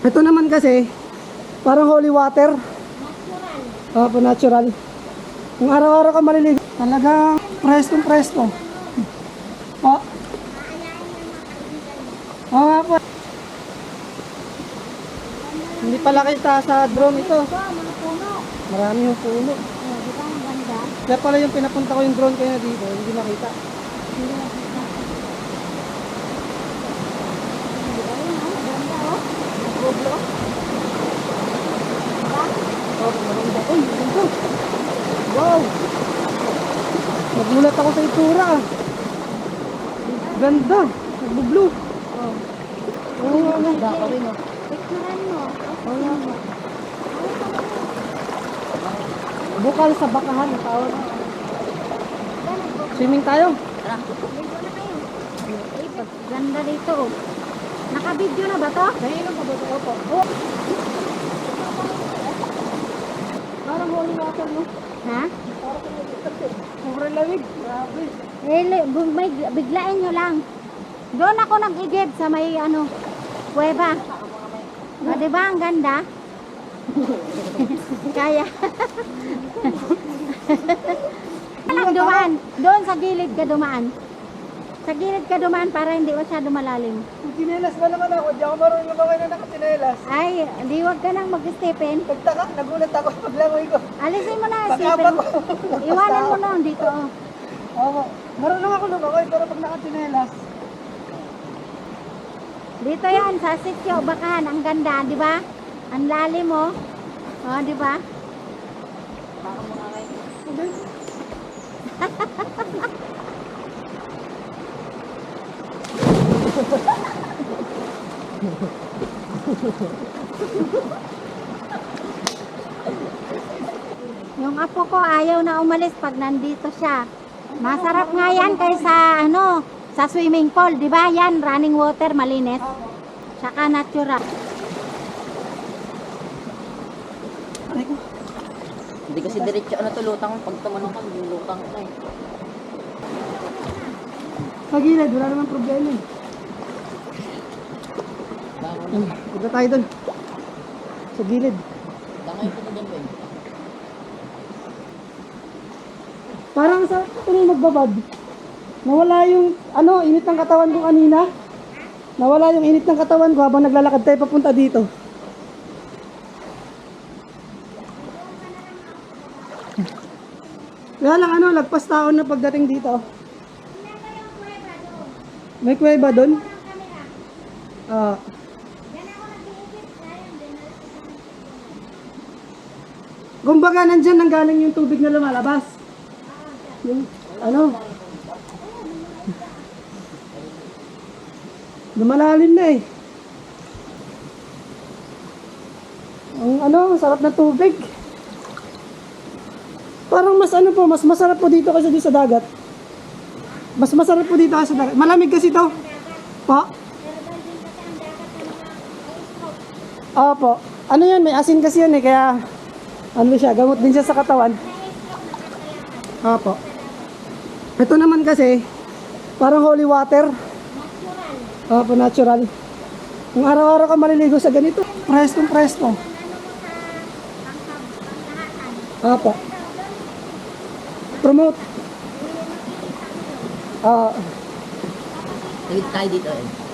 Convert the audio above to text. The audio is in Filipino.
Ito naman kasi, parang holy water. Opo, natural. Kung araw-araw ka maliligo, talagang presko. O. Oo nga po. Hindi pala kita sa drone ito. Marami yung puno. Kaya pala yung pinapunta ko yung drone kaya dito, hindi makita. Wow! Nagulat ako sa itsura ah. Ganda! Nagbo-blue. Oo nga nga. Ganda ka rin, no? Picturean mo. Oo nga nga. Bukal sa bakahan, tawag. Swimming tayo. Tara. Ligo na kayo. Ganda dito. Naka-video na ba to? Naiinom pa ba ito? Opo. Oh. Parang holy water, no? Ha? Sobrang lamig. Grabe. May biglain nyo lang. Doon ako nag-igib sa may kuweba. O, diba ang ganda? Kaya. Alam dumaan. Doon sa gilid ka dumaan. Sa gilid ka dumaan para hindi masyado malalim. Kung tinelas ba naman ako, di ako marunong lumangoy na nakatinelas. Ay, di wag ka nang mag-stepin. Pagtaka, nagulat ako paglangoy ko. Alisin mo na, Pag-abak stepin. ko. Iwanan mo na dito. Oh. Oo. Marunong ako lumangoy, pero pag nakatinelas, Dito yan, sa sityo, bakahan. Ang ganda, di ba? Ang lalim mo. Oh, di ba? Yung apo ko ayaw na umalis pag nandito siya. Masarap nga yan kaysa sa swimming pool, di ba? Yan, running water, malinis. Saka natural. aray ko. Hindi kasi diretso to lutang. Pag tumanong ka, yung lutang ka eh. Sa gilid, wala naman problema eh. Punta tayo doon. Sa gilid. Tangay ko na din ba eh. Parang sa magbabad. Nawala yung init ng katawan ko kanina. Nawala yung init ng katawan ko habang naglalakad tayo papunta dito. Kaya lang lagpas taon na pagdating dito. May kuweba doon? Ah. Kumbaga nandyan nang galing yung tubig na lumalabas. Yung lumalalim na eh. Ang sarap na tubig. Parang mas masarap po dito kasi sa dagat. Mas masarap po dito kasi sa dagat. Malamig kasi to. Po? Opo. Yan, may asin kasi yan eh, kaya siya, gamot din siya sa katawan. Opo. Ito naman kasi, parang holy water. Opo, natural. Kung araw-araw ka maliligo sa ganito, presko. Opo. Promote. Tayo dito eh.